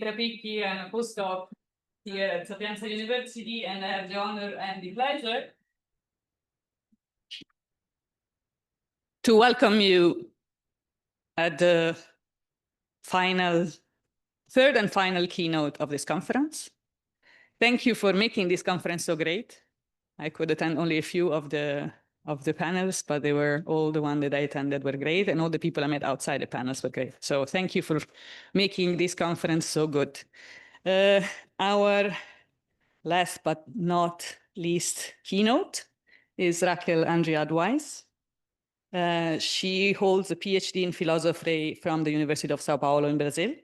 Rapicchi. I'm a postdoc here at Sapienza University, and I have the honor and the pleasure to welcome you at the third and final keynote of this conference. Thank you for making this conference so great. I could attend only a few of the panels, but they were all the ones that I attended were great, and all the people I met outside the panels were great. So thank you for making this conference so good. Our last but not least keynote is Raquel Andrade Weiss. She holds a PhD in philosophy from the University of São Paulo in Brazil.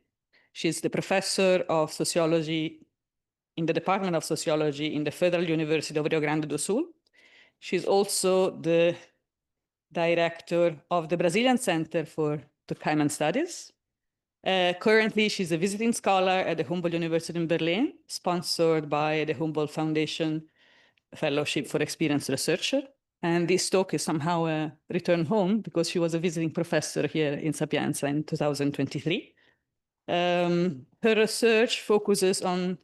She's the professor of sociology in the Department of Sociology in the Federal University of Rio Grande do Sul. She's also the director of the Brazilian Center for Durkheimian Studies. Currently, she's a visiting scholar at the Humboldt University in Berlin, sponsored by the Humboldt Foundation Fellowship for Experienced Researcher. And this talk is somehow a return home because she was a visiting professor here in Sapienza in 2023. Her research focuses on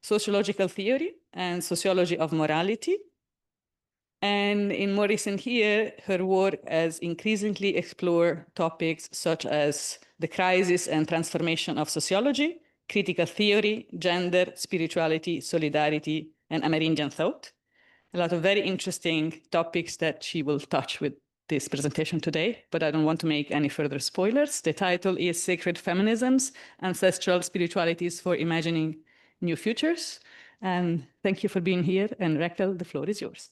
sociological theory and sociology of morality. And in more recent years, her work has increasingly explored topics such as the crisis and transformation of sociology, critical theory, gender, spirituality, solidarity, and Amerindian thought. A lot of very interesting topics that she will touch with this presentation today, but I don't want to make any further spoilers. The title is Sacred Feminisms, Ancestral Spiritualities for Imagining New Futures. And thank you for being here. And Raquel, the floor is yours.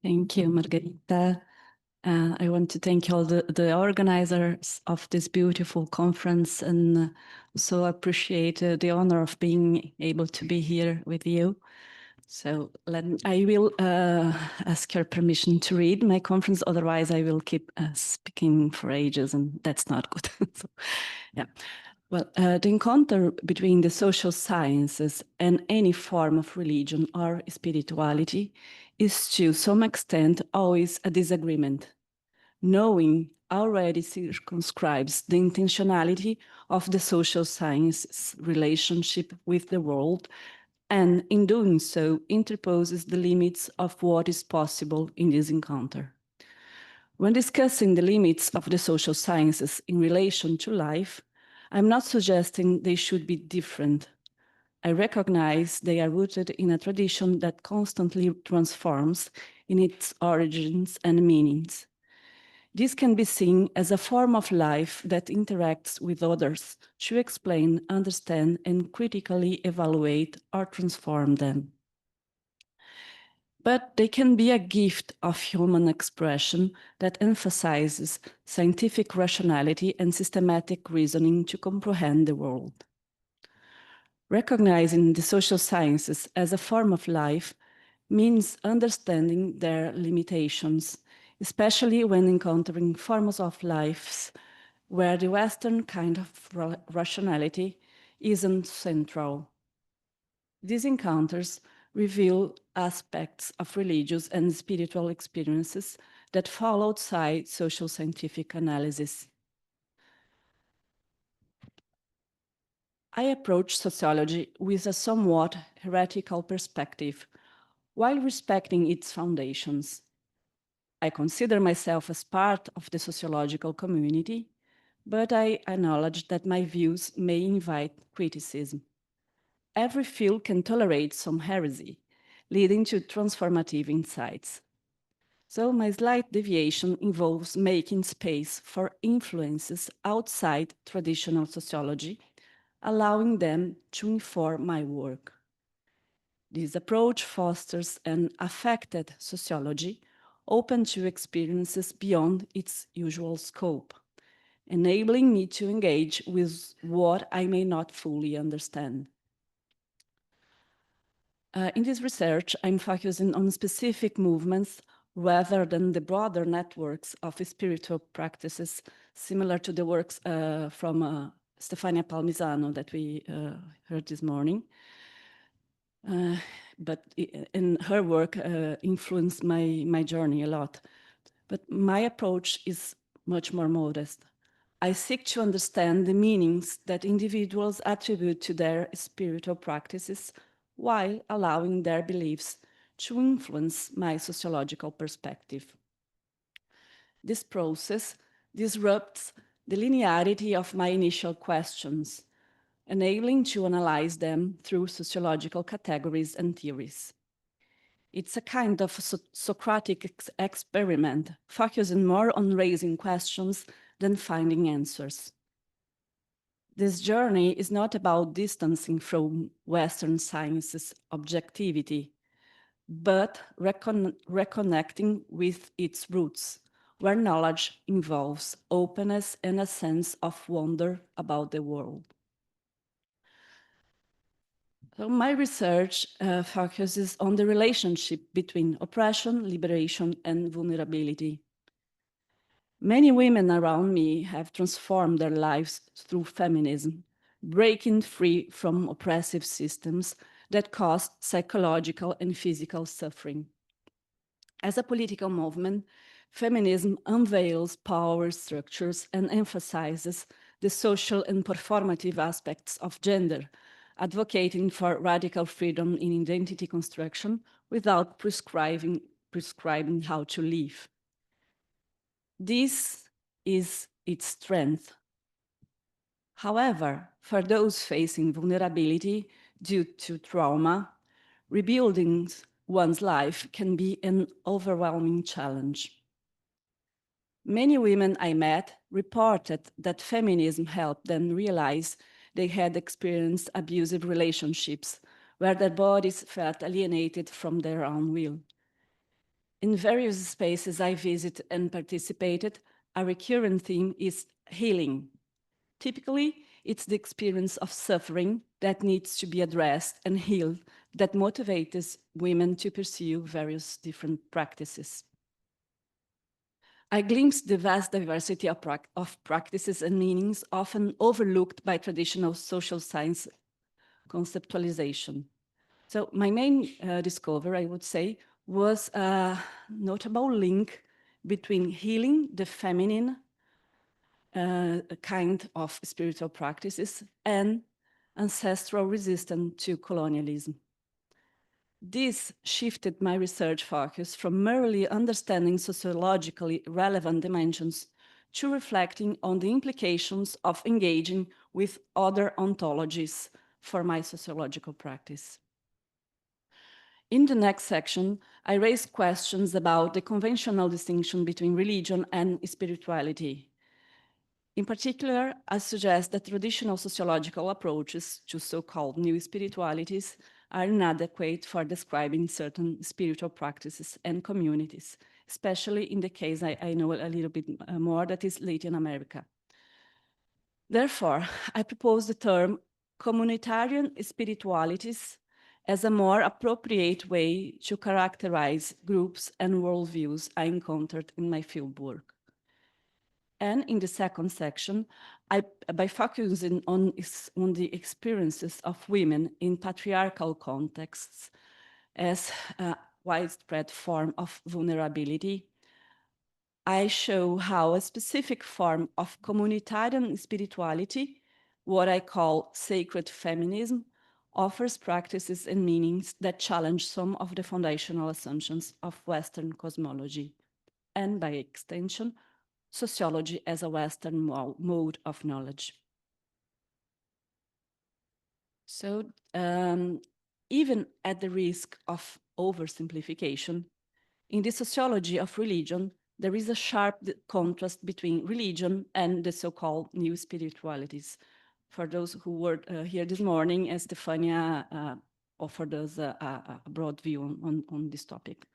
Thank you, Margarita. I want to thank all the organizers of this beautiful conference, and so appreciate the honor of being able to be here with you. So I will ask your permission to read my conference, otherwise I will keep speaking for ages, and that's not good. So, yeah. Well, the encounter between the social sciences and any form of religion or spirituality is to some extent always a disagreement. Knowing already circumscribes the intentionality of the social sciences relationship with the world, and in doing so interposes the limits of what is possible in this encounter. When discussing the limits of the social sciences in relation to life, I'm not suggesting they should be different. I recognize they are rooted in a tradition that constantly transforms in its origins and meanings. This can be seen as a form of life that interacts with others to explain, understand, and critically evaluate or transform them. But they can be a gift of human expression that emphasizes scientific rationality and systematic reasoning to comprehend the world. Recognizing the social sciences as a form of life means understanding their limitations, especially when encountering forms of lives where the Western kind of rationality isn't central. These encounters reveal aspects of religious and spiritual experiences that fall outside social scientific analysis. I approach sociology with a somewhat heretical perspective, while respecting its foundations. I consider myself as part of the sociological community, but I acknowledge that my views may invite criticism. Every field can tolerate some heresy, leading to transformative insights. So my slight deviation involves making space for influences outside traditional sociology, allowing them to inform my work. This approach fosters an affected sociology open to experiences beyond its usual scope, enabling me to engage with what I may not fully understand. In this research, I'm focusing on specific movements rather than the broader networks of spiritual practices similar to the works from Stefania Palmisano that we heard this morning. But her work influenced my journey a lot. But my approach is much more modest. I seek to understand the meanings that individuals attribute to their spiritual practices while allowing their beliefs to influence my sociological perspective. This process disrupts the linearity of my initial questions, enabling to analyze them through sociological categories and theories. It's a kind of Socratic experiment, focusing more on raising questions than finding answers. This journey is not about distancing from Western science's objectivity, but reconnecting with its roots, where knowledge involves openness and a sense of wonder about the world. So my research focuses on the relationship between oppression, liberation, and vulnerability. Many women around me have transformed their lives through feminism, breaking free from oppressive systems that cause psychological and physical suffering. As a political movement, feminism unveils power structures and emphasizes the social and performative aspects of gender, advocating for radical freedom in identity construction without prescribing how to live. This is its strength. However, for those facing vulnerability due to trauma, rebuilding one's life can be an overwhelming challenge. Many women I met reported that feminism helped them realize they had experienced abusive relationships where their bodies felt alienated from their own will. In various spaces I visited and participated, a recurrent theme is healing. Typically, it's the experience of suffering that needs to be addressed and healed that motivates women to pursue various different practices. I glimpsed the vast diversity of practices and meanings often overlooked by traditional social science conceptualization. So my main discovery, I would say, was a notable link between healing the feminine kind of spiritual practices and ancestral resistance to colonialism. This shifted my research focus from merely understanding sociologically relevant dimensions to reflecting on the implications of engaging with other ontologies for my sociological practice. In the next section, I raise questions about the conventional distinction between religion and spirituality. In particular, I suggest that traditional sociological approaches to so-called new spiritualities are inadequate for describing certain spiritual practices and communities, especially in the case I know a little bit more, that is Latin America. Therefore, I propose the term communitarian spiritualities as a more appropriate way to characterize groups and worldviews I encountered in my fieldwork. And in the second section, by focusing on the experiences of women in patriarchal contexts as a widespread form of vulnerability, I show how a specific form of communitarian spirituality, what I call sacred feminism, offers practices and meanings that challenge some of the foundational assumptions of Western cosmology, and by extension, sociology as a Western mode of knowledge. So even at the risk of oversimplification, in the sociology of religion, there is a sharp contrast between religion and the so-called new spiritualities. For those who were here this morning, Stefania offered us a broad view on this topic.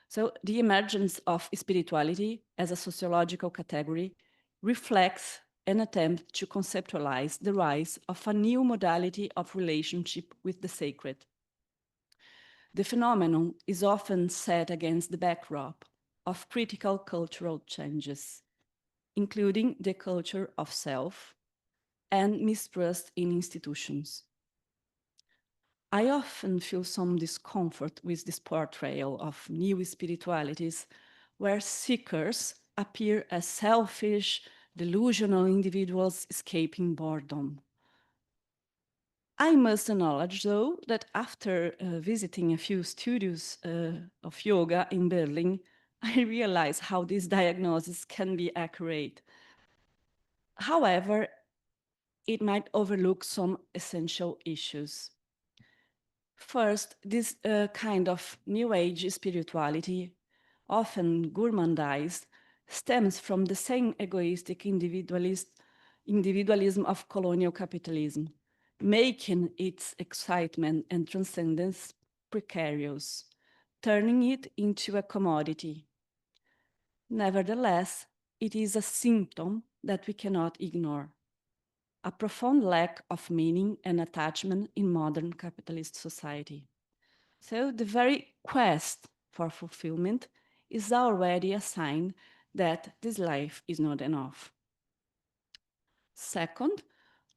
So the emergence of spirituality as a sociological category reflects an attempt to conceptualize the rise of a new modality of relationship with the sacred. The phenomenon is often set against the backdrop of critical cultural changes, including the culture of self and mistrust in institutions. I often feel some discomfort with this portrayal of new spiritualities, where seekers appear as selfish, delusional individuals escaping boredom. I must acknowledge, though, that after visiting a few studios of yoga in Berlin, I realized how this diagnosis can be accurate. However, it might overlook some essential issues. First, this kind of New Age spirituality, often gourmandized, stems from the same egoistic individualism of colonial capitalism, making its excitement and transcendence precarious, turning it into a commodity. Nevertheless, it is a symptom that we cannot ignore. A profound lack of meaning and attachment in modern capitalist society. So the very quest for fulfillment is already a sign that this life is not enough. Second,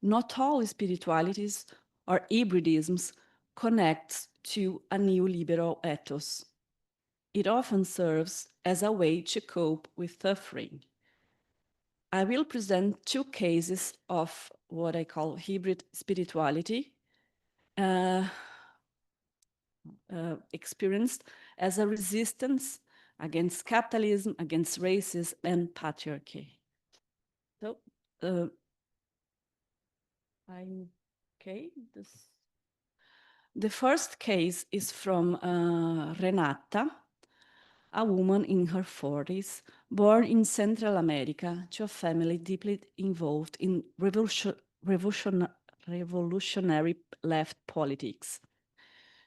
not all spiritualities or hybridisms connect to a neoliberal ethos. It often serves as a way to cope with suffering. I will present two cases of what I call hybrid spirituality experienced as a resistance against capitalism, against racism and patriarchy. So, the first case is from Renata, a woman in her 40s, born in Central America to a family deeply involved in revolutionary left politics.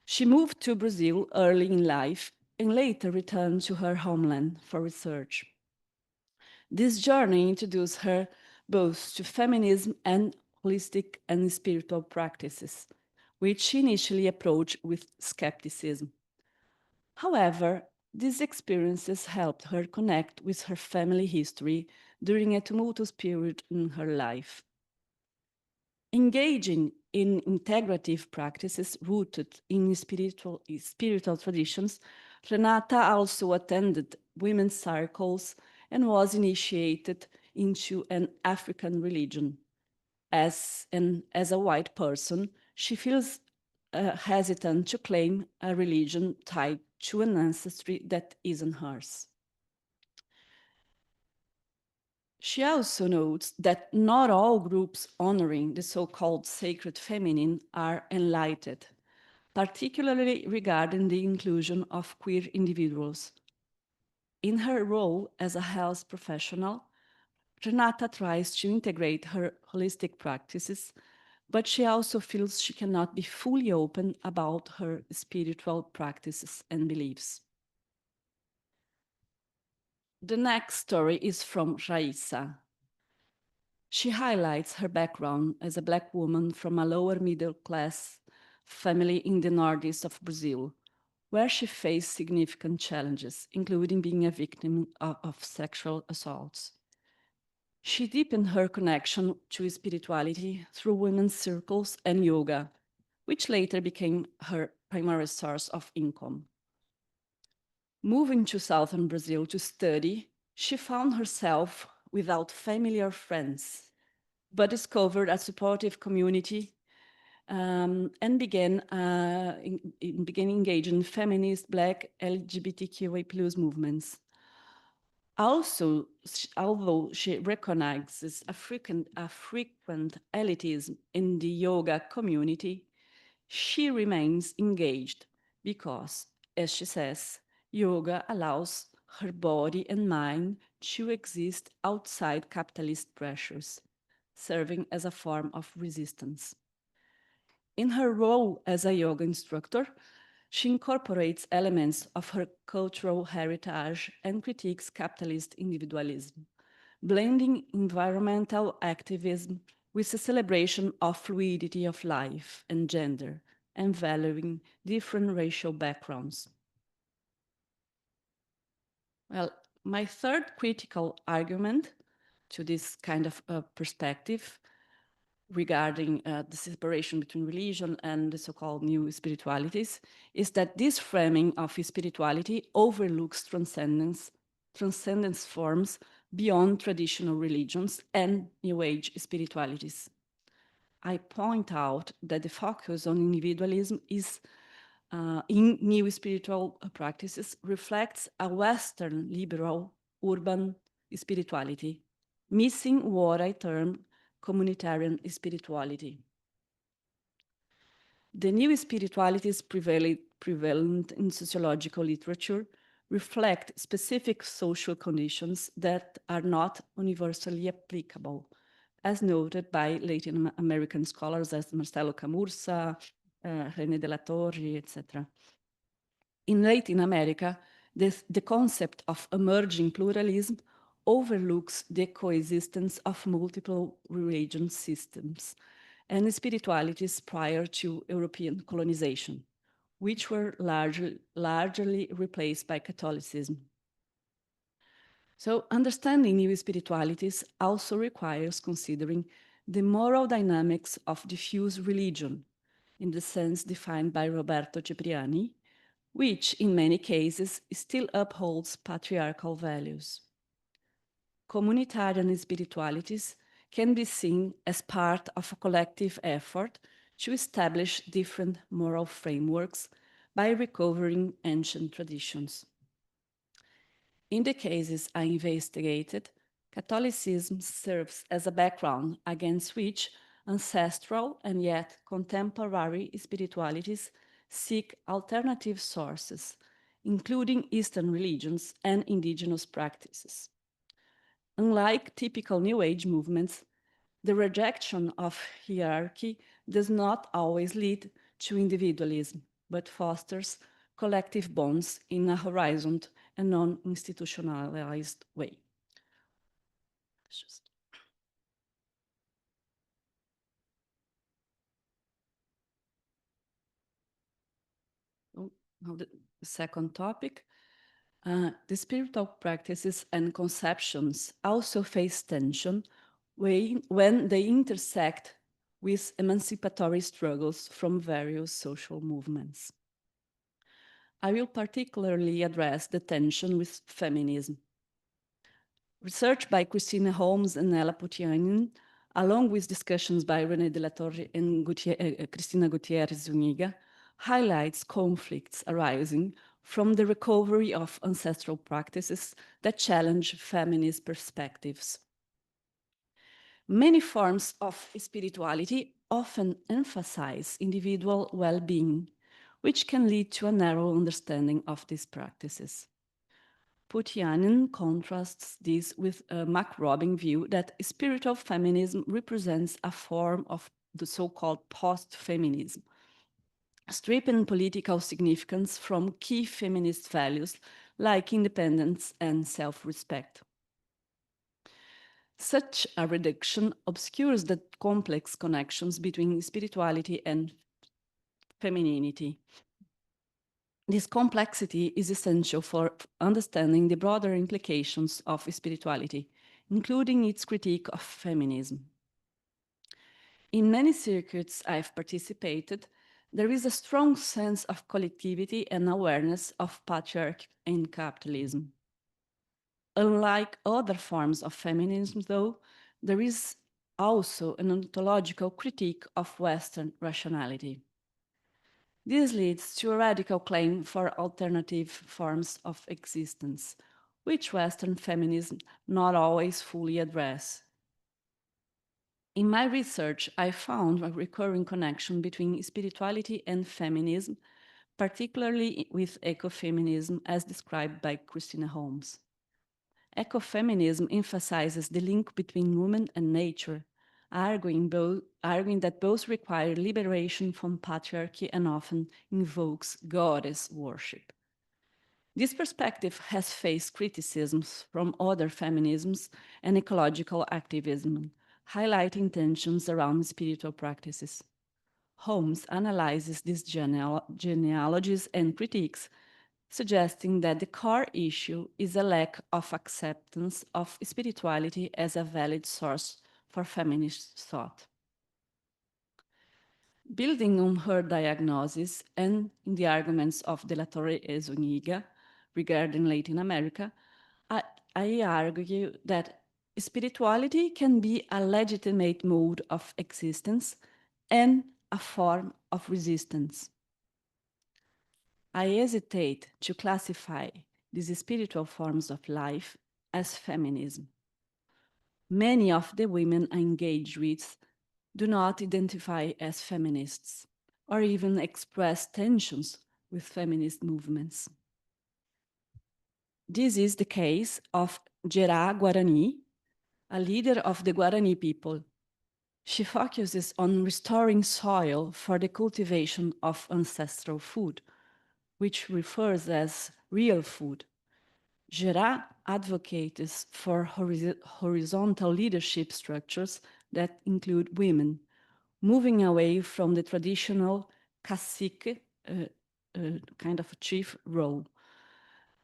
She moved to Brazil early in life and later returned to her homeland for research. This journey introduced her both to feminism and holistic and spiritual practices, which she initially approached with skepticism. However, these experiences helped her connect with her family history during a tumultuous period in her life. Engaging in integrative practices rooted in spiritual traditions, Renata also attended women's circles and was initiated into an African religion. As a white person, she feels hesitant to claim a religion tied to an ancestry that isn't hers. She also notes that not all groups honoring the so-called sacred feminine are enlightened, particularly regarding the inclusion of queer individuals. In her role as a health professional, Renata tries to integrate her holistic practices, but she also feels she cannot be fully open about her spiritual practices and beliefs. The next story is from Raissa. She highlights her background as a Black woman from a lower middle class family in the northeast of Brazil, where she faced significant challenges, including being a victim of sexual assaults. She deepened her connection to spirituality through women's circles and yoga, which later became her primary source of income. Moving to southern Brazil to study, she found herself without family or friends, but discovered a supportive community and began engaging in feminist Black LGBTQI+ movements. Also, although she recognizes a frequent elitism in the yoga community, she remains engaged because, as she says, yoga allows her body and mind to exist outside capitalist pressures, serving as a form of resistance. In her role as a yoga instructor, she incorporates elements of her cultural heritage and critiques capitalist individualism, blending environmental activism with the celebration of fluidity of life and gender, and valuing different racial backgrounds. Well, my third critical argument to this kind of perspective regarding the separation between religion and the so-called new spiritualities is that this framing of spirituality overlooks transcendence transcendence forms beyond traditional religions and New Age spiritualities. I point out that the focus on individualism is in new spiritual practices reflects a Western liberal urban spirituality, missing what I term communitarian spirituality. The new spiritualities prevalent in sociological literature reflect specific social conditions that are not universally applicable, as noted by Latin American scholars as Marcelo Camurça, René de la Torre, etc. In Latin America, the concept of emerging pluralism overlooks the coexistence of multiple religion systems and spiritualities prior to European colonization, which were largely replaced by Catholicism. So understanding new spiritualities also requires considering the moral dynamics of diffuse religion, in the sense defined by Roberto Cipriani, which in many cases still upholds patriarchal values. Communitarian spiritualities can be seen as part of a collective effort to establish different moral frameworks by recovering ancient traditions. In the cases I investigated, Catholicism serves as a background against which ancestral and yet contemporary spiritualities seek alternative sources, including Eastern religions and indigenous practices. Unlike typical New Age movements, the rejection of hierarchy does not always lead to individualism, but fosters collective bonds in a horizontal and non-institutionalized way. Now the second topic. The spiritual practices and conceptions also face tension when they intersect with emancipatory struggles from various social movements. I will particularly address the tension with feminism. Research by Christina Holmes and Ella Potianin, along with discussions by René de la Torre and Cristina Gutierrez Zuniga, highlights conflicts arising from the recovery of ancestral practices that challenge feminist perspectives. Many forms of spirituality often emphasize individual well-being, which can lead to a narrow understanding of these practices. Potianin contrasts this with a McRobin view that spiritual feminism represents a form of the so-called post-feminism, stripping political significance from key feminist values like independence and self-respect. Such a reduction obscures the complex connections between spirituality and femininity. This complexity is essential for understanding the broader implications of spirituality, including its critique of feminism. In many circuits I've participated, there is a strong sense of collectivity and awareness of patriarchy and capitalism. Unlike other forms of feminism, though, there is also an ontological critique of Western rationality. This leads to a radical claim for alternative forms of existence, which Western feminism not always fully address. In my research, I found a recurring connection between spirituality and feminism, particularly with ecofeminism as described by Christina Holmes. Ecofeminism emphasizes the link between woman and nature, arguing that both require liberation from patriarchy and often invokes goddess worship. This perspective has faced criticisms from other feminisms and ecological activism, highlighting tensions around spiritual practices. Holmes analyzes these genealogies and critiques, suggesting that the core issue is a lack of acceptance of spirituality as a valid source for feminist thought. Building on her diagnosis and in the arguments of De la Torre e Zuniga regarding Latin America, I argue that spirituality can be a legitimate mode of existence and a form of resistance. I hesitate to classify these spiritual forms of life as feminism. Many of the women I engage with do not identify as feminists or even express tensions with feminist movements. This is the case of Gerá Guarani, a leader of the Guarani people. She focuses on restoring soil for the cultivation of ancestral food, which refers as real food. Gerá advocates for horizontal leadership structures that include women, moving away from the traditional cacique, kind of a chief role.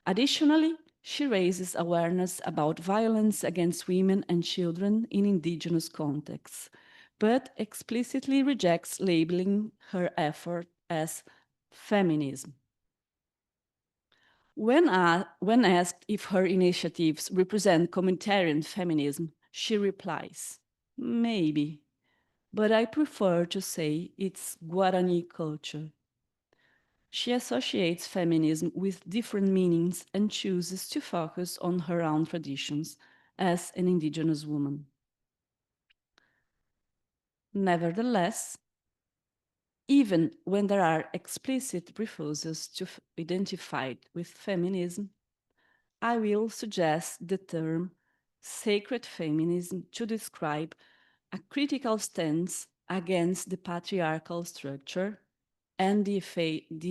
Additionally, she raises awareness about violence against women and children in indigenous contexts, but explicitly rejects labeling her effort as feminism. When asked if her initiatives represent communitarian feminism, she replies, maybe, but I prefer to say it's Guarani culture. She associates feminism with different meanings and chooses to focus on her own traditions as an indigenous woman. Nevertheless, even when there are explicit refusals to identify with feminism, I will suggest the term sacred feminism to describe a critical stance against the patriarchal structure and the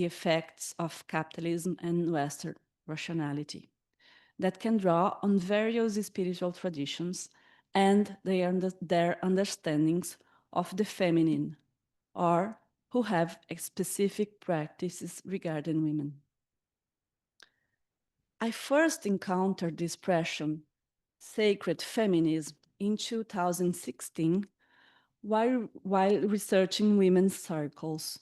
effects of capitalism and Western rationality that can draw on various spiritual traditions and their understandings of the feminine, or who have specific practices regarding women. I first encountered the expression sacred feminism in 2016 while researching women's circles.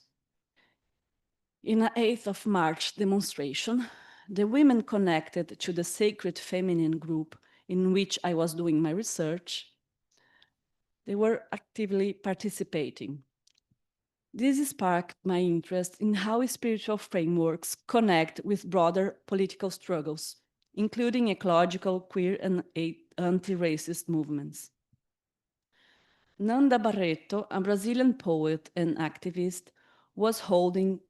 In an 8th of March demonstration, the women connected to the Sacred Feminine group in which I was doing my research, they were actively participating. This sparked my interest in how spiritual frameworks connect with broader political struggles, including ecological, queer, and anti-racist movements. Nanda Barreto, a Brazilian poet and activist, was holding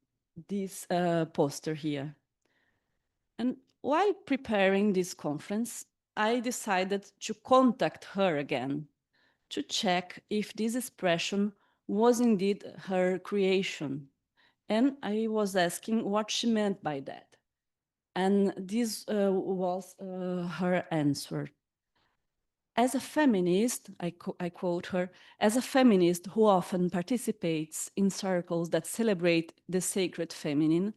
this poster here. And while preparing this conference, I decided to contact her again to check if this expression was indeed her creation. And I was asking what she meant by that. And this was her answer. As a feminist, I quote her, as a feminist who often participates in circles that celebrate the sacred feminine,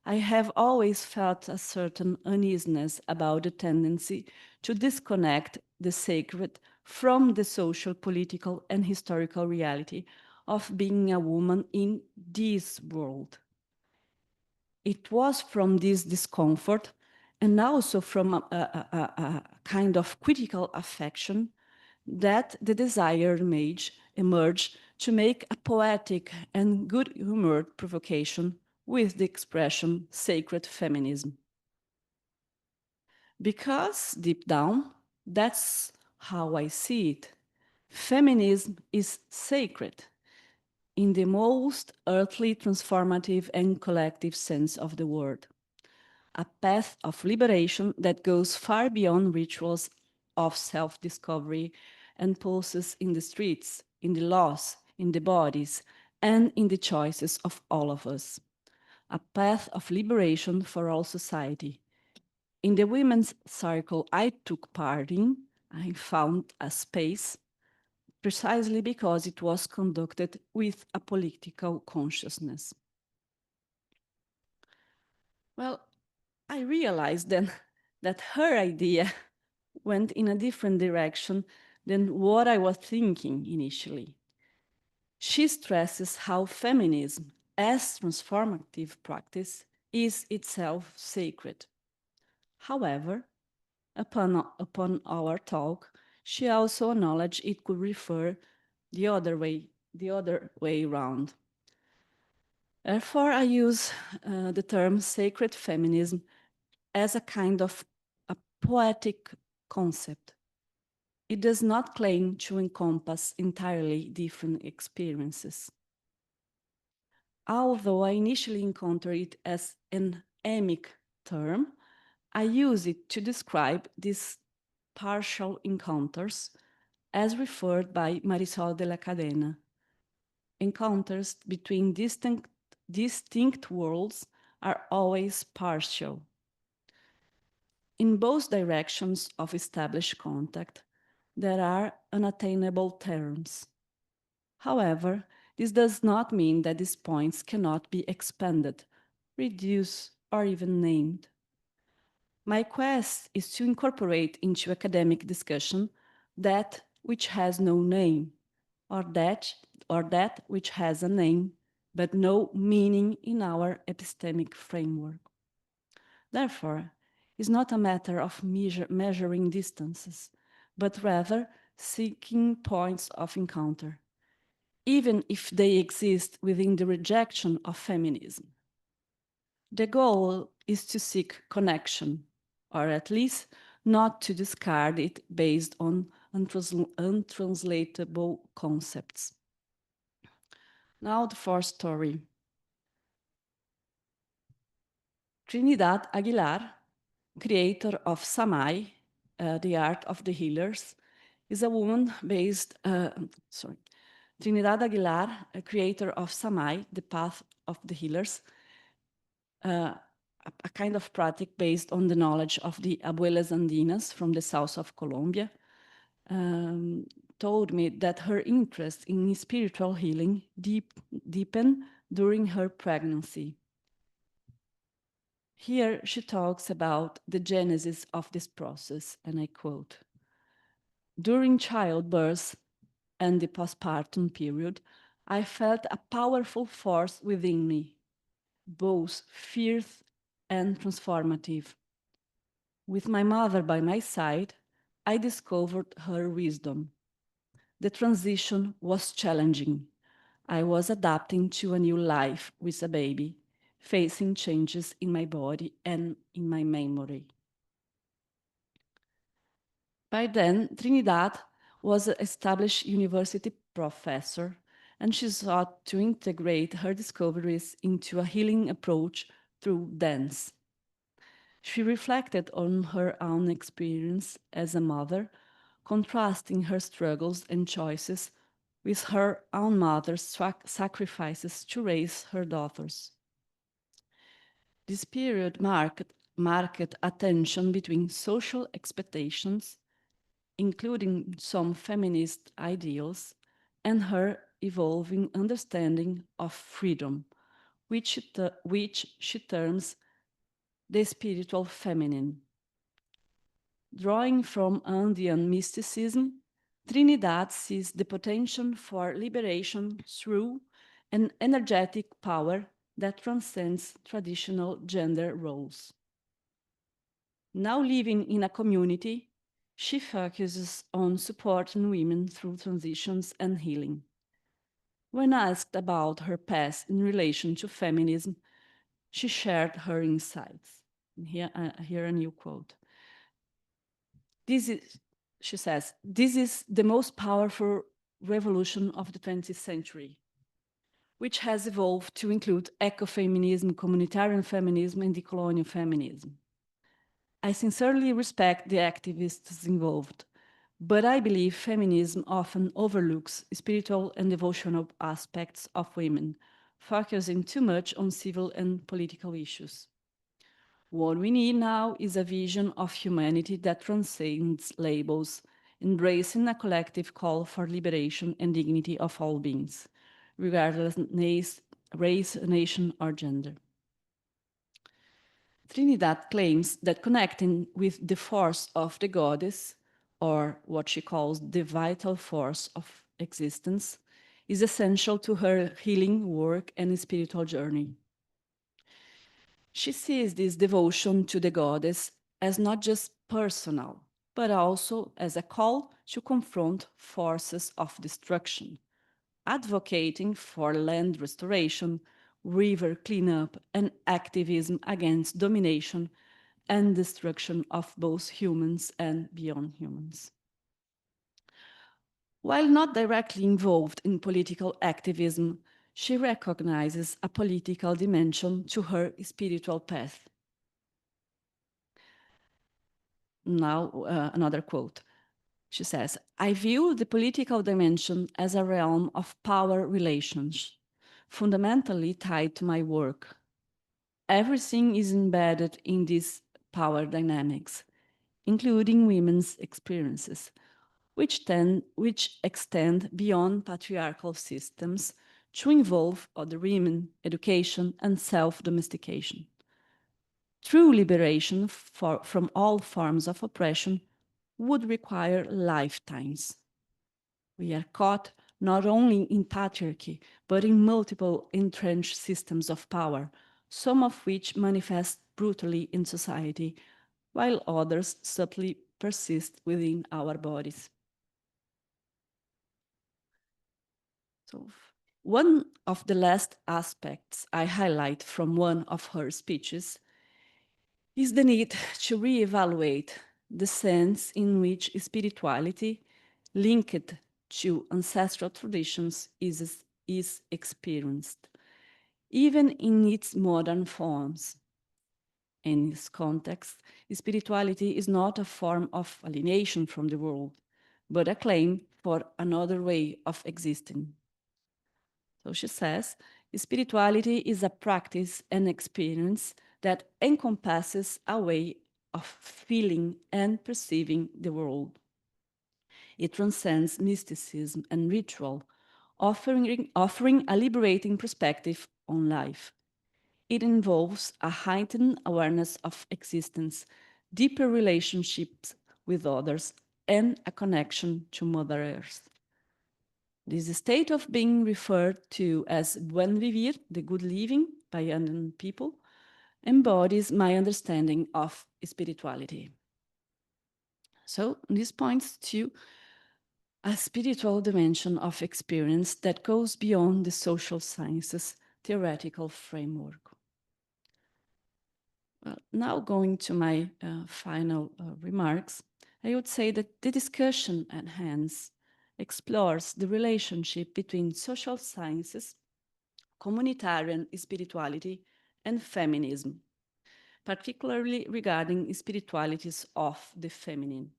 I have always felt a certain uneasiness about the tendency to disconnect the sacred from the social, political, and historical reality of being a woman in this world. It was from this discomfort and also from a kind of critical affection that the desire emerged to make a poetic and good-humored provocation with the expression sacred feminism. Because deep down, that's how I see it. Feminism is sacred in the most earthly, transformative, and collective sense of the word. A path of liberation that goes far beyond rituals of self-discovery and pulses in the streets, in the laws, in the bodies, and in the choices of all of us. A path of liberation for all society. In the women's circle I took part in, I found a space precisely because it was conducted with a political consciousness. Well, I realized then that her idea went in a different direction than what I was thinking initially. She stresses how feminism, as transformative practice, is itself sacred. However, Upon our talk, she also acknowledged it could refer the other way around. Therefore, I use the term sacred feminism as a kind of a poetic concept. It does not claim to encompass entirely different experiences. Although I initially encountered it as an emic term, I use it to describe these partial encounters as referred by Marisol de la Cadena. Encounters between distinct worlds are always partial. In both directions of established contact, there are unattainable terms. However, this does not mean that these points cannot be expanded, reduced, or even named. My quest is to incorporate into academic discussion that which has no name, or that which has a name, but no meaning in our epistemic framework. Therefore, it's not a matter of measuring distances, but rather seeking points of encounter, even if they exist within the rejection of feminism. The goal is to seek connection, or at least not to discard it based on untranslatable concepts. Now the fourth story. Trinidad Aguilar, creator of Samai, the art of the healers, is a woman based, Trinidad Aguilar, a creator of Samai, the path of the healers, a kind of practice based on the knowledge of the abuelas andinas from the south of Colombia, told me that her interest in spiritual healing deepened during her pregnancy. Here she talks about the genesis of this process, and I quote, "During childbirth and the postpartum period, I felt a powerful force within me, both fierce and transformative. With my mother by my side, I discovered her wisdom. The transition was challenging. I was adapting to a new life with a baby, facing changes in my body and in my memory." By then, Trinidad was an established university professor, and she sought to integrate her discoveries into a healing approach through dance. She reflected on her own experience as a mother, contrasting her struggles and choices with her own mother's sacrifices to raise her daughters. This period marked a tension between social expectations, including some feminist ideals, and her evolving understanding of freedom, which she terms the spiritual feminine. Drawing from Andean mysticism, Trinidad sees the potential for liberation through an energetic power that transcends traditional gender roles. Now living in a community, she focuses on supporting women through transitions and healing. When asked about her past in relation to feminism, she shared her insights. Here a new quote. She says, "This is the most powerful revolution of the 20th century, which has evolved to include ecofeminism, communitarian feminism, and decolonial feminism. I sincerely respect the activists involved, but I believe feminism often overlooks spiritual and devotional aspects of women, focusing too much on civil and political issues. What we need now is a vision of humanity that transcends labels, embracing a collective call for liberation and dignity of all beings, regardless of race, nation, or gender." Trinidad claims that connecting with the force of the goddess, or what she calls the vital force of existence, is essential to her healing work and spiritual journey. She sees this devotion to the goddess as not just personal, but also as a call to confront forces of destruction, advocating for land restoration, river cleanup, and activism against domination and destruction of both humans and beyond humans. While not directly involved in political activism, she recognizes a political dimension to her spiritual path. Now, another quote. She says, "I view the political dimension as a realm of power relations, fundamentally tied to my work. Everything is embedded in these power dynamics, including women's experiences, which extend beyond patriarchal systems to involve other women, education, and self-domestication. True liberation from all forms of oppression would require lifetimes. We are caught not only in patriarchy, but in multiple entrenched systems of power, some of which manifest brutally in society, while others subtly persist within our bodies." So, one of the last aspects I highlight from one of her speeches is the need to reevaluate the sense in which spirituality linked to ancestral traditions is experienced, even in its modern forms. In this context, spirituality is not a form of alienation from the world, but a claim for another way of existing. So she says, spirituality is a practice and experience that encompasses a way of feeling and perceiving the world. It transcends mysticism and ritual, offering a liberating perspective on life. It involves a heightened awareness of existence, deeper relationships with others, and a connection to Mother Earth. This state of being referred to as buen vivir, the good living by Andean people, embodies my understanding of spirituality. So this points to a spiritual dimension of experience that goes beyond the social sciences theoretical framework. Well, now going to my final remarks, I would say that the discussion at hand explores the relationship between social sciences, communitarian spirituality, and feminism, particularly regarding spiritualities of the feminine.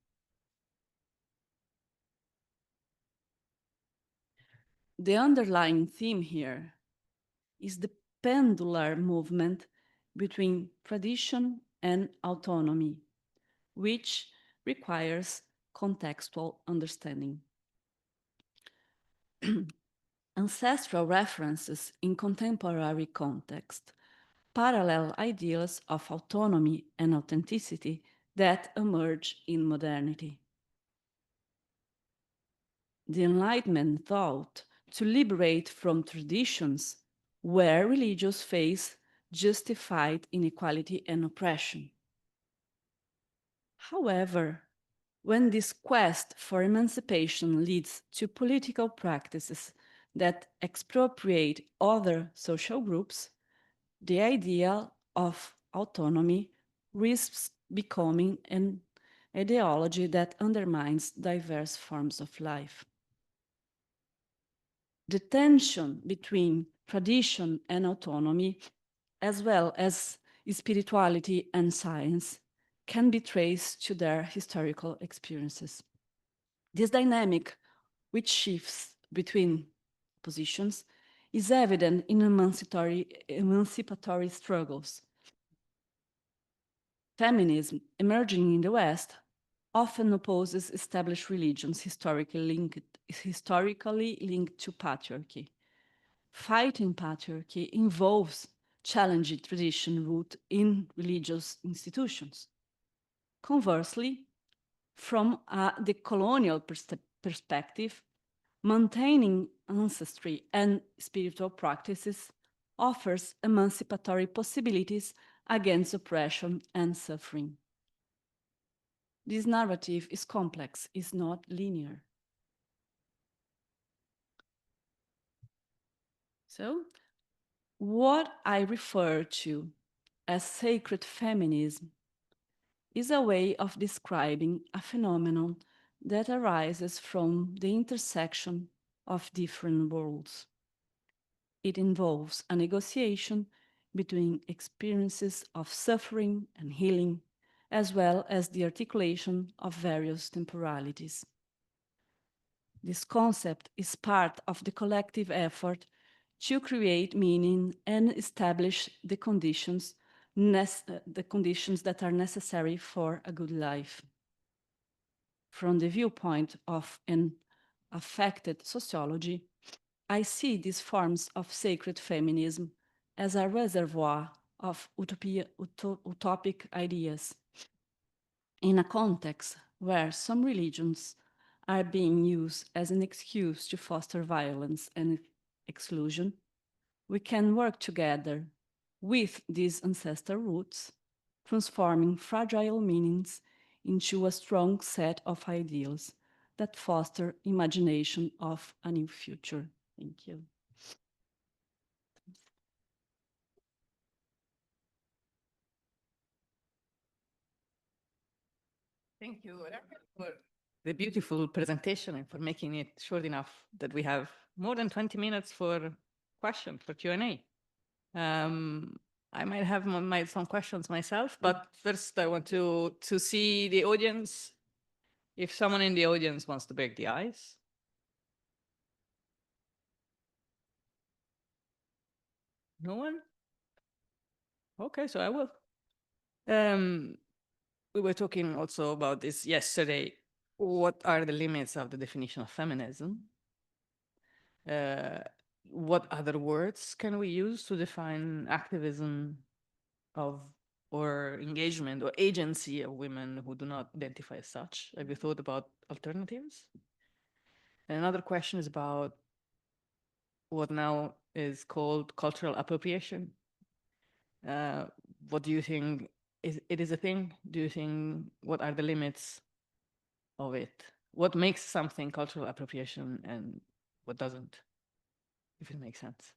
The underlying theme here is the pendular movement between tradition and autonomy, which requires contextual understanding. Ancestral references in contemporary context parallel ideas of autonomy and authenticity that emerge in modernity. The Enlightenment thought to liberate from traditions where religious faith justified inequality and oppression. However, when this quest for emancipation leads to political practices that expropriate other social groups, the idea of autonomy risks becoming an ideology that undermines diverse forms of life. The tension between tradition and autonomy, as well as spirituality and science, can be traced to their historical experiences. This dynamic, which shifts between positions, is evident in emancipatory struggles. Feminism, emerging in the West, often opposes established religions historically linked to patriarchy. Fighting patriarchy involves challenging tradition rooted in religious institutions. Conversely, from a decolonial perspective, maintaining ancestry and spiritual practices offers emancipatory possibilities against oppression and suffering. This narrative is complex, is not linear. So, what I refer to as sacred feminism is a way of describing a phenomenon that arises from the intersection of different worlds. It involves a negotiation between experiences of suffering and healing, as well as the articulation of various temporalities. This concept is part of the collective effort to create meaning and establish the conditions that are necessary for a good life. From the viewpoint of an affected sociology, I see these forms of sacred feminism as a reservoir of utopic ideas. In a context where some religions are being used as an excuse to foster violence and exclusion, we can work together with these ancestral roots, transforming fragile meanings into a strong set of ideals that foster imagination of a new future. Thank you. Thank you, Raquel, for the beautiful presentation and for making it short enough that we have more than 20 minutes for questions, for Q&A. I might have some questions myself, but first I want to see the audience. If someone in the audience wants to break the ice. No one? Okay, so I will. We were talking also about this yesterday. What are the limits of the definition of feminism? What other words can we use to define activism of or engagement or agency of women who do not identify as such? Have you thought about alternatives? And another question is about what now is called cultural appropriation. What do you think? It is a thing? Do you think, what are the limits of it? What makes something cultural appropriation and what doesn't, if it makes sense?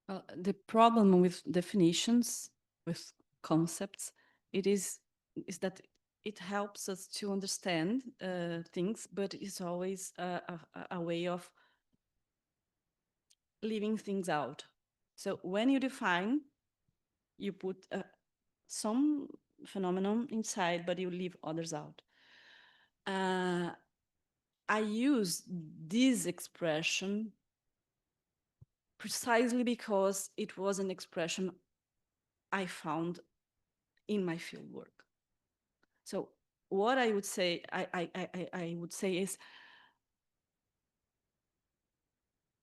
Well, the problem with definitions, with concepts, is that it helps us to understand things, but it's always a way of leaving things out. So when you define, you put some phenomenon inside, but you leave others out. I use this expression precisely because it was an expression I found in my fieldwork. So what I would say, I would say is,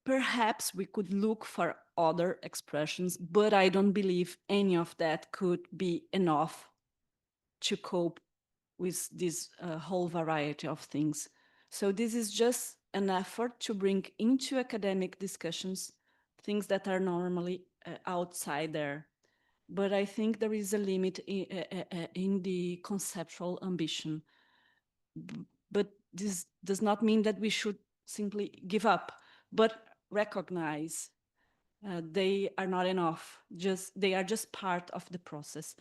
perhaps we could look for other expressions, but I don't believe any of that could be enough to cope with this whole variety of things. So this is just an effort to bring into academic discussions things that are normally outside there. But I think there is a limit in the conceptual ambition. But this does not mean that we should simply give up, but recognize they are not enough. They are just part of the process.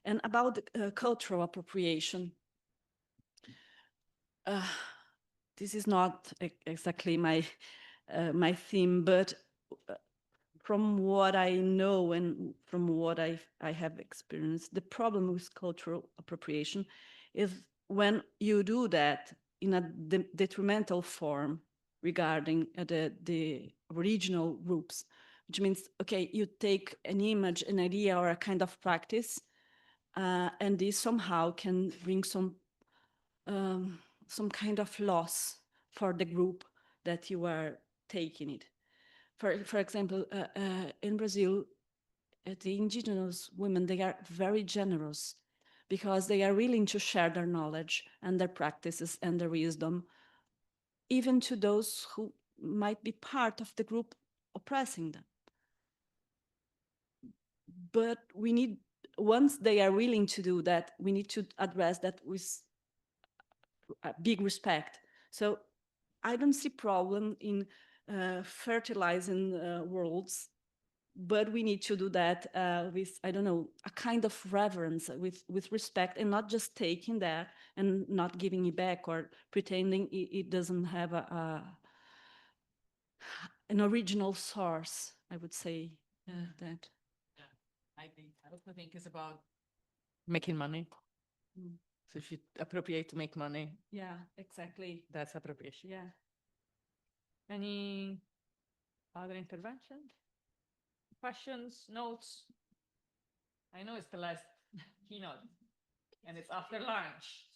And about cultural appropriation, this is not exactly my my theme, but from what I know and from what I have experienced, the problem with cultural appropriation is when you do that in a detrimental form regarding the original groups, which means, okay, you take an image, an idea, or a kind of practice, and this somehow can bring some kind of loss for the group that you are taking it. For example, in Brazil, the indigenous women, they are very generous because they are willing to share their knowledge and their practices and their wisdom, even to those who might be part of the group oppressing them. but we need, once they are willing to do that, we need to address that with big respect. So I don't see problem in fertilizing worlds, but we need to do that with, I don't know, a kind of reverence, with respect, and not just taking that and not giving it back or pretending it doesn't have an original source, I would say that. I also think it's about making money. Mm. So if you appropriate to make money, Yeah, exactly. that's appropriation. Yeah. Any other interventions? Questions, notes? I know it's the last keynote and it's after lunch.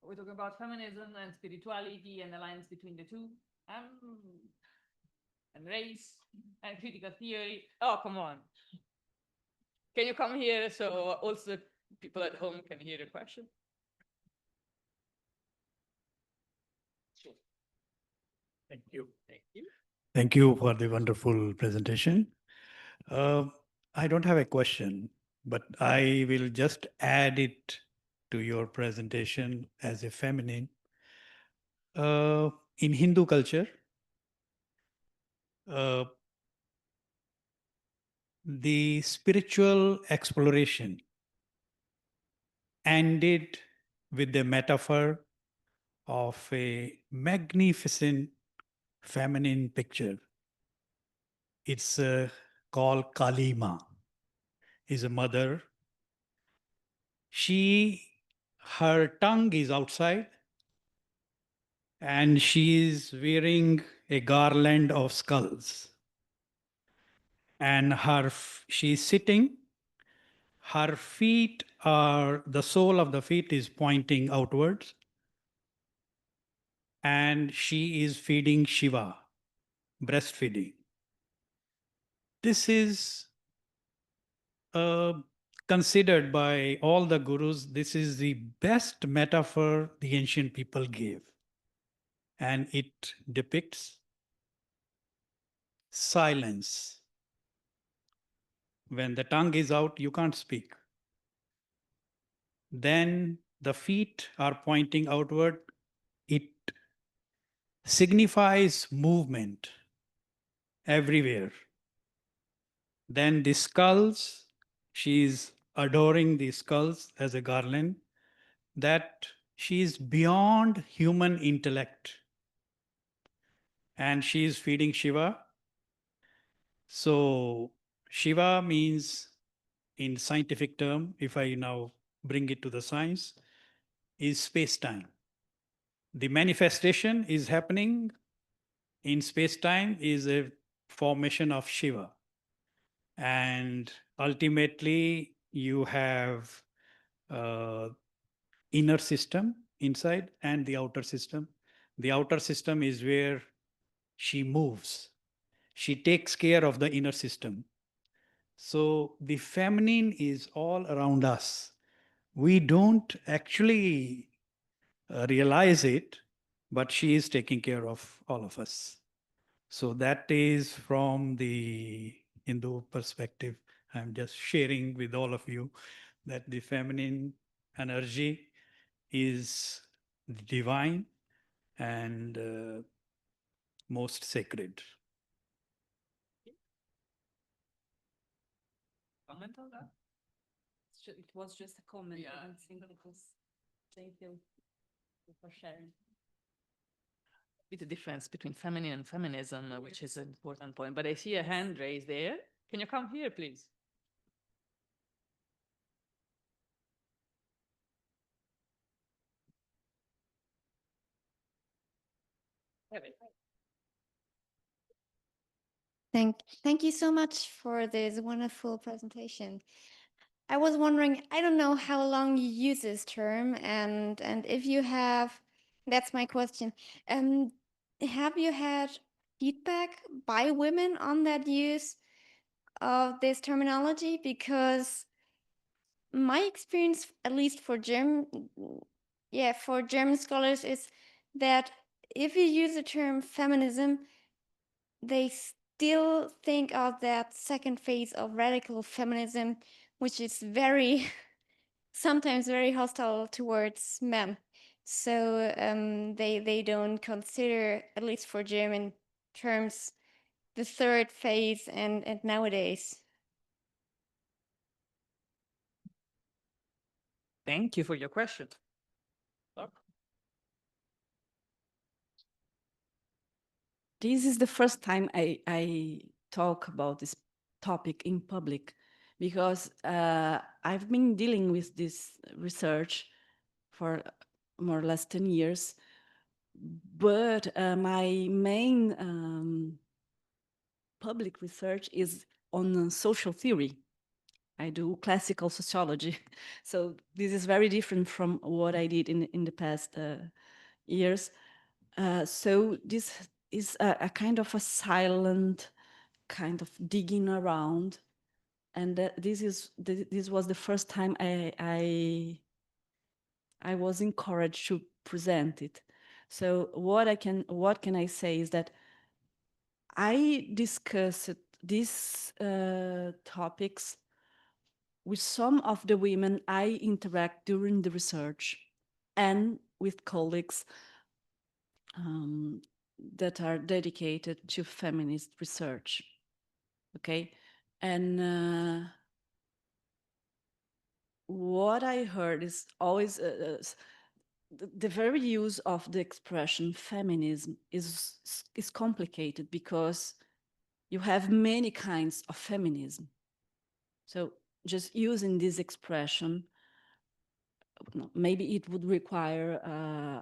We're talking about feminism and spirituality and alliance between the two. And race and critical theory. Oh, come on. Can you come here so also people at home can hear the question? Sure. Thank you. Thank you. Thank you for the wonderful presentation. I don't have a question, but I will just add it to your presentation as a feminine. In Hindu culture, the spiritual exploration ended with the metaphor of a magnificent feminine picture. It's called Kalima, is a mother. Her tongue is outside and she is wearing a garland of skulls. And she's sitting, her feet are, the sole of the feet is pointing outwards. And she is feeding Shiva, breastfeeding. This is considered by all the gurus, this is the best metaphor the ancient people gave. And it depicts silence. When the tongue is out, you can't speak. Then the feet are pointing outward. It signifies movement everywhere. Then the skulls, she is adoring the skulls as a garland, that she is beyond human intellect. And she is feeding Shiva. So Shiva means, in scientific term, if I now bring it to the science, is space-time. The manifestation is happening in space-time is a formation of Shiva. And ultimately, you have inner system inside and the outer system. The outer system is where she moves. She takes care of the inner system. So the feminine is all around us. We don't actually realize it, but she is taking care of all of us. So that is from the Hindu perspective. I'm just sharing with all of you that the feminine energy is divine and most sacred. Comment on that? It was just a comment. Yeah. I don't think it was. Thank you for sharing. With the difference between feminine and feminism, which is an important point. But I see a hand raised there. Can you come here, please? Thank you so much for this wonderful presentation. I was wondering, I don't know how long you use this term, and if you have, that's my question. Have you had feedback by women on that use of this terminology? Because my experience, at least for German scholars, is that if you use the term feminism, they still think of that second phase of radical feminism, which is very, sometimes very hostile towards men. So they don't consider, at least for German terms, the third phase and nowadays. Thank you for your question. This is the first time I talk about this topic in public, because I've been dealing with this research for more or less 10 years, but my main public research is on social theory. I do classical sociology. So this is very different from what I did in the past years. So this is a kind of a silent kind of digging around. And this was the first time I was encouraged to present it. So what can I say is that I discussed these topics with some of the women I interact during the research, and with colleagues that are dedicated to feminist research. Okay, and what I heard is always the very use of the expression feminism is complicated, because you have many kinds of feminism. So just using this expression, maybe it would require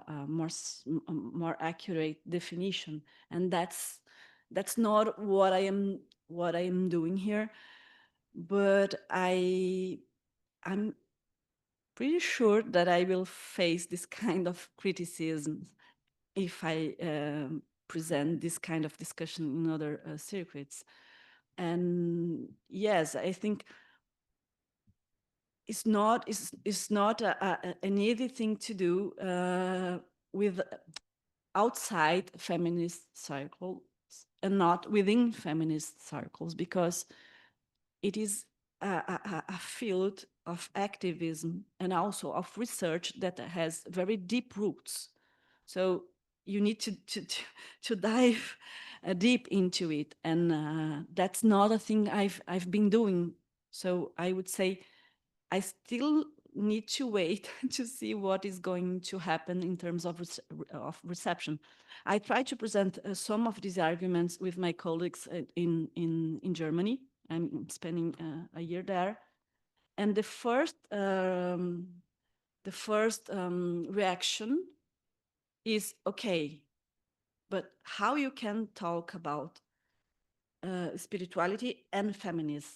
a more accurate definition, and that's not what I am doing here. But I'm pretty sure that I will face this kind of criticism if I present this kind of discussion in other circuits. And yes, I think it's not an easy thing to do with outside feminist circles and not within feminist circles, because it is a field of activism and also of research that has very deep roots. So you need to dive deep into it, and that's not a thing I've been doing. So I would say I still need to wait to see what is going to happen in terms of reception. I try to present some of these arguments with my colleagues in Germany. I'm spending a year there, and the first reaction is, okay, but how you can talk about spirituality and feminism?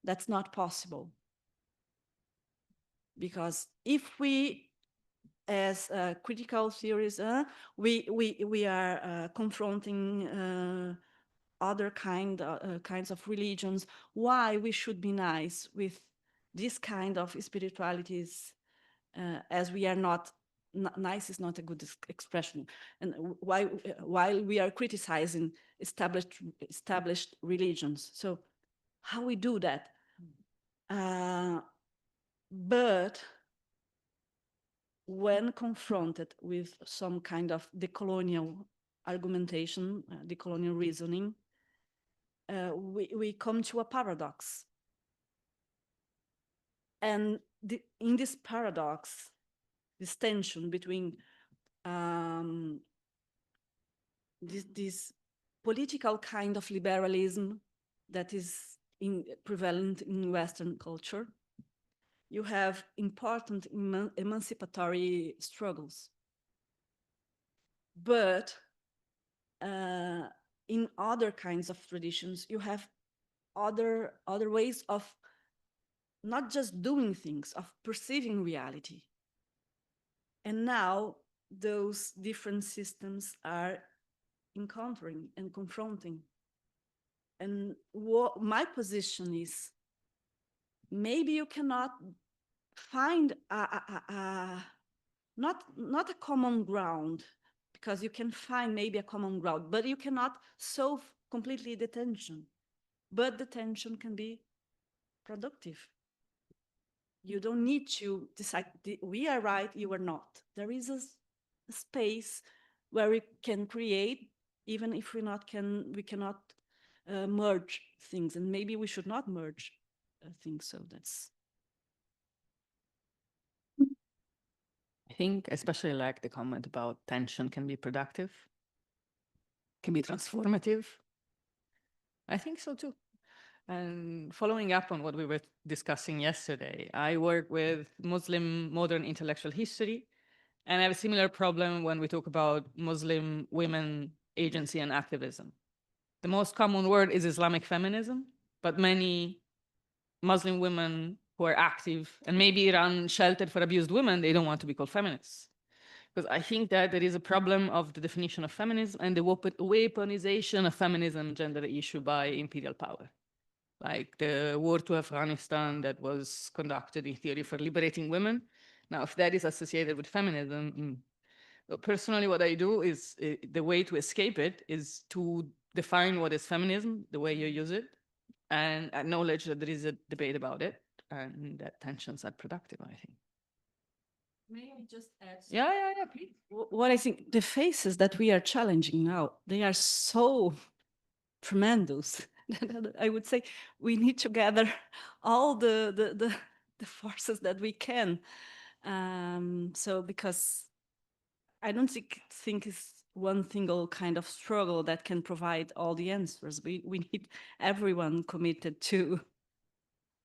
That's not possible. Because if we, as critical theories, we are confronting other kinds of religions, why we should be nice with this kind of spiritualities, as we are not, nice is not a good expression, and while we are criticizing established religions. So how we do that? But when confronted with some kind of decolonial argumentation, decolonial reasoning, we come to a paradox. And in this paradox, this tension between this political kind of liberalism that is prevalent in Western culture, you have important emancipatory struggles. But in other kinds of traditions, you have other ways of not just doing things, of perceiving reality. And now those different systems are encountering and confronting. And what my position is, maybe you cannot find not a common ground, because you can find maybe a common ground, but you cannot solve completely the tension, but the tension can be productive. You don't need to decide we are right, you are not. There is a space where we can create, even if we cannot merge things, and maybe we should not merge things. So that's. I think especially like the comment about tension can be productive, can be transformative. I think so too. And following up on what we were discussing yesterday, I work with Muslim modern intellectual history, and I have a similar problem when we talk about Muslim women agency and activism. The most common word is Islamic feminism, but many Muslim women who are active and maybe run shelter for abused women, they don't want to be called feminists. Because I think that there is a problem of the definition of feminism and the weaponization of feminism gender issue by imperial power. Like the war to Afghanistan that was conducted in theory for liberating women. Now, if that is associated with feminism, personally, what I do is the way to escape it is to define what is feminism, the way you use it, and acknowledge that there is a debate about it, and that tensions are productive, I think. May I just add? Yeah, please. What I think the faces that we are challenging now, they are so tremendous. I would say we need to gather all the forces that we can. So because I don't think it's one single kind of struggle that can provide all the answers. We need everyone committed to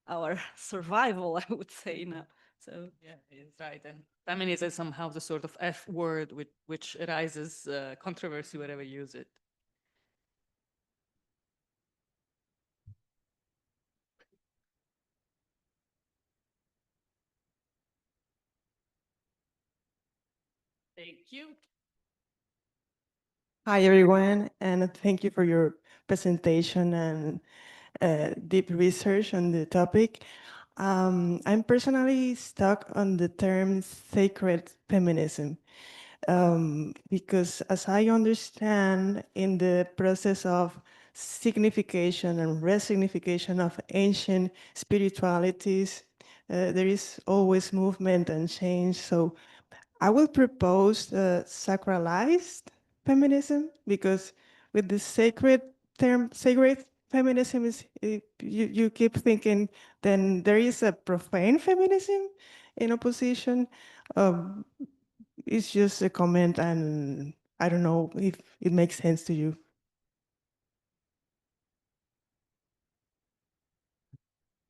our survival, I would say now. So yeah, it's right. And feminism is somehow the sort of F word which arises controversy wherever you use it. Thank you. Hi, everyone, and thank you for your presentation and deep research on the topic. I'm personally stuck on the term sacred feminism because as I understand in the process of signification and resignification of ancient spiritualities, there is always movement and change. So I will propose sacralized feminism because with the sacred term, sacred feminism is, you keep thinking, then there is a profane feminism in opposition. It's just a comment, and I don't know if it makes sense to you.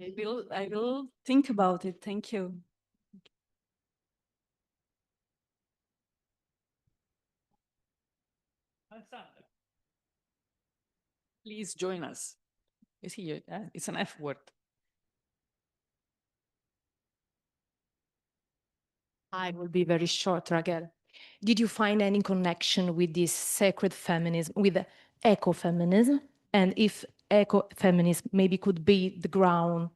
I will think about it. Thank you. Please join us. Is he? It's an F word. I will be very short, Raquel. Did you find any connection with this sacred feminism, with ecofeminism? And if ecofeminism maybe could be the ground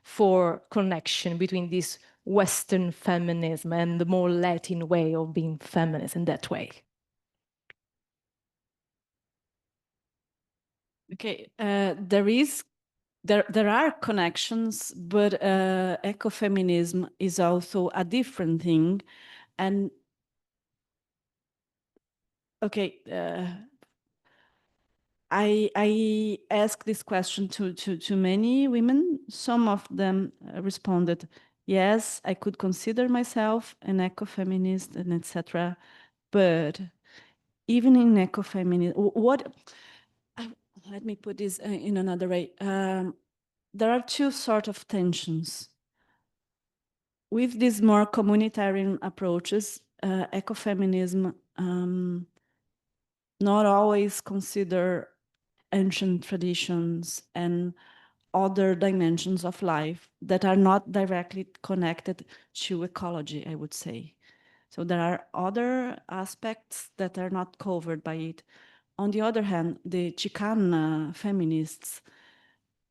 for connection between this Western feminism and the more Latin way of being feminist in that way? Okay, there are connections, but ecofeminism is also a different thing. And okay, I asked this question to many women. Some of them responded, yes, I could consider myself an ecofeminist and etc. But even in ecofeminism, let me put this in another way. There are two sort of tensions. With these more communitarian approaches, ecofeminism not always consider ancient traditions and other dimensions of life that are not directly connected to ecology, I would say. So there are other aspects that are not covered by it. On the other hand, the Chicana feminists,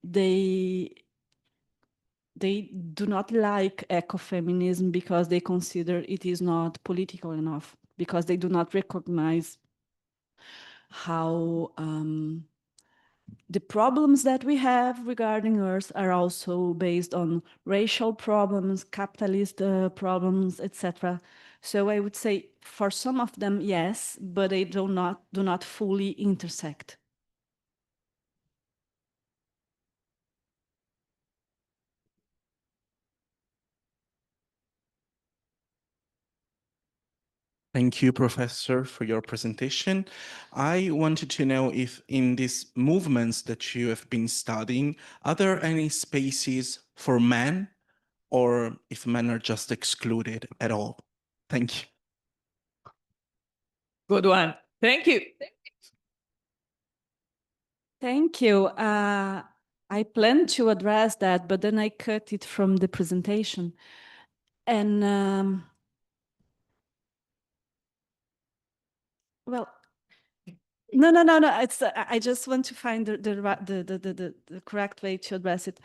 they do not like ecofeminism because they consider it is not political enough, because they do not recognize how the problems that we have regarding Earth are also based on racial problems, capitalist problems, etc. So I would say for some of them, yes, but they do not fully intersect. Thank you, Professor, for your presentation. I wanted to know if in these movements that you have been studying, are there any spaces for men, or if men are just excluded at all? Thank you. Good one. Thank you. Thank you. I planned to address that, but then I cut it from the presentation. And well, no. It's I just want to find the correct way to address it.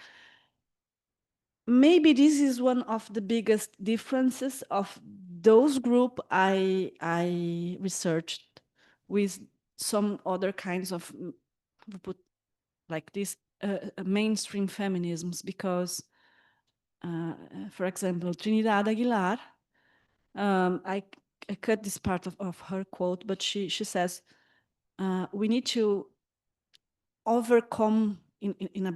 Maybe this is one of the biggest differences of those group I researched with some other kinds of like this mainstream feminisms, because for example, Trinidad Aguilar, I cut this part of her quote, but she says, we need to overcome in a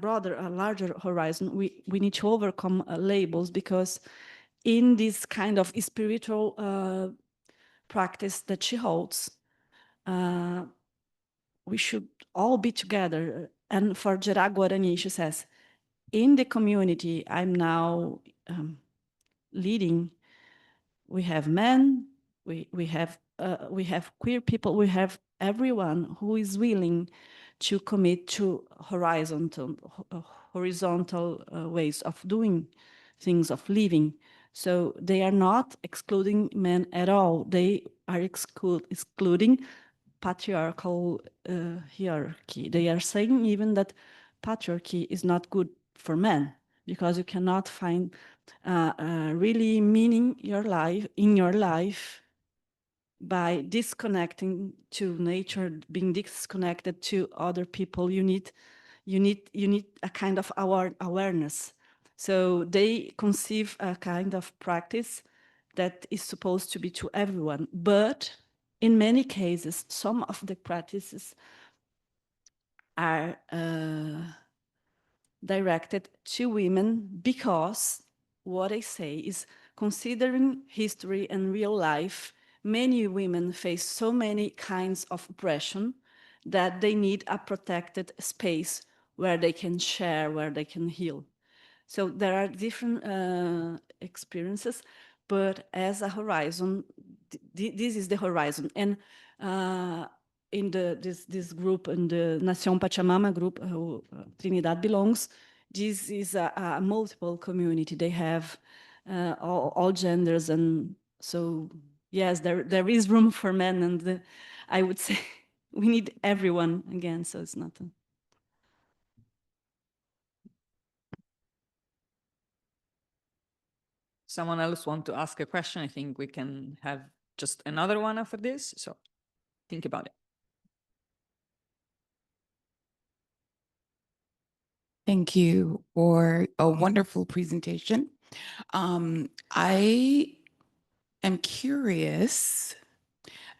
larger horizon, we need to overcome labels, because in this kind of spiritual practice that she holds, we should all be together. And for Gerard Guarani, she says, in the community I'm now leading, we have men, we have queer people, we have everyone who is willing to commit to horizontal ways of doing things, of living. So they are not excluding men at all. They are excluding patriarchal hierarchy. They are saying even that patriarchy is not good for men, because you cannot find really meaning in your life by disconnecting to nature, being disconnected to other people. You need a kind of awareness. So they conceive a kind of practice that is supposed to be to everyone, but in many cases, some of the practices are directed to women, because what I say is, considering history and real life, many women face so many kinds of oppression that they need a protected space where they can share, where they can heal. So there are different experiences, but as a horizon, this is the horizon. And in this group, in the Nación Pachamama group, who Trinidad belongs, this is a multiple community. They have all genders, and so yes, there is room for men, and I would say we need everyone again. So it's not. Someone else want to ask a question? I think we can have just another one after this. So think about it. Thank you for a wonderful presentation. I am curious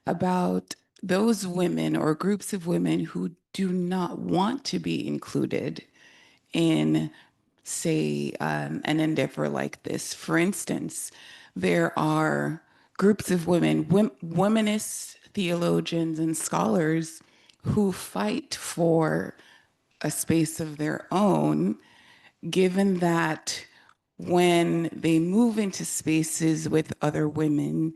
about those women or groups of women who do not want to be included in, say, an endeavor like this. For instance, there are groups of women, womanist theologians and scholars who fight for a space of their own, given that when they move into spaces with other women,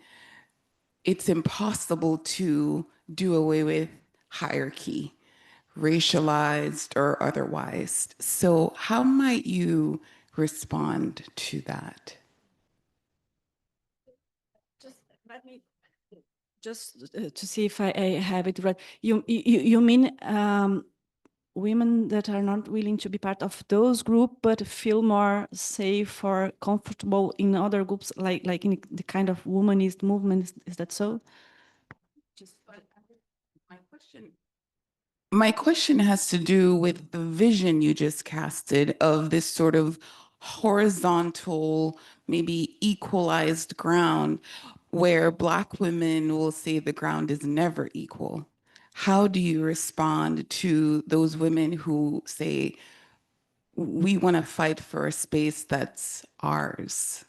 it's impossible to do away with hierarchy, racialized or otherwise. So how might you respond to that? Just to see if I have it right. You mean women that are not willing to be part of those groups, but feel more safe or comfortable in other groups, like in the kind of womanist movement? Is that so? Just my question. My question has to do with the vision you just casted of this sort of horizontal, maybe equalized ground where Black women will say the ground is never equal. How do you respond to those women who say, we want to fight for a space that's ours?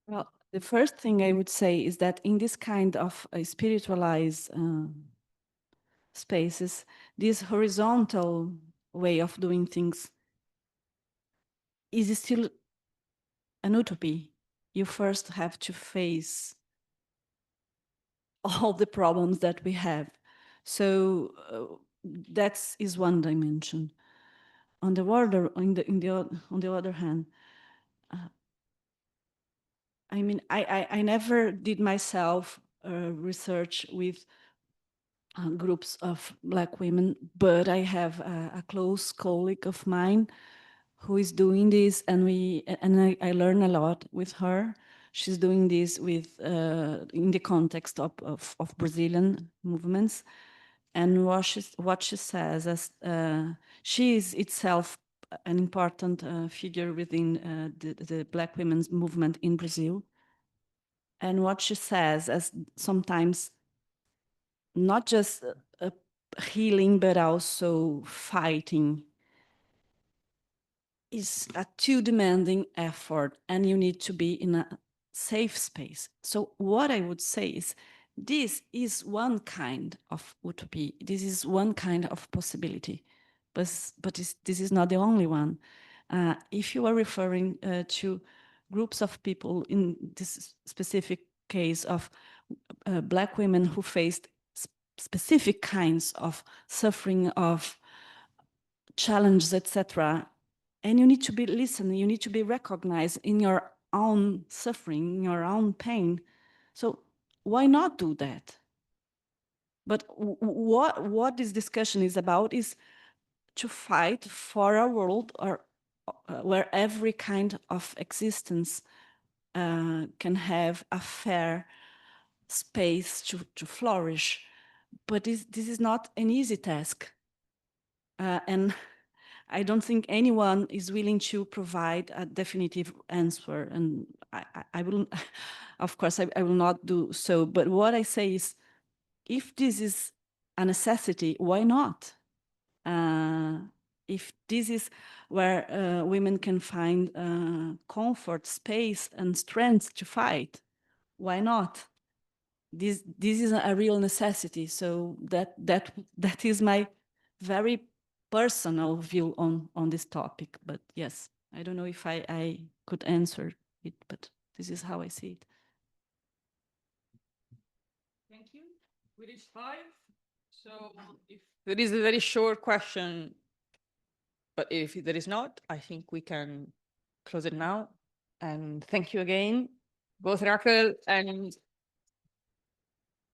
Well, the first thing I would say is that in this kind of spiritualized spaces, this horizontal way of doing things is still an utopy. You first have to face all the problems that we have. So that is one dimension. On the other hand, I mean, I never did myself research with groups of Black women, but I have a close colleague of mine who is doing this, and I learn a lot with her. She's doing this with in the context of Brazilian movements, and what she says as she is itself an important figure within the Black women's movement in Brazil. And what she says as sometimes not just healing, but also fighting is a too demanding effort, and you need to be in a safe space. So what I would say is, this is one kind of utopia. This is one kind of possibility, but this is not the only one. If you are referring to groups of people in this specific case of Black women who faced specific kinds of suffering, of challenges, etc., and you need to be listened, you need to be recognized in your own suffering, in your own pain. So why not do that? But what this discussion is about is to fight for a world where every kind of existence can have a fair space to flourish. But this is not an easy task. And I don't think anyone is willing to provide a definitive answer. And I will, of course, I will not do so. But what I say is, if this is a necessity, why not? If this is where women can find comfort, space, and strength to fight, why not? This is a real necessity. So that is my very personal view on this topic. But yes, I don't know if I could answer it, but this is how I see it. Thank you. We reached 5. So if there is a very short question, but if there is not, I think we can close it now. And thank you again, both Raquel and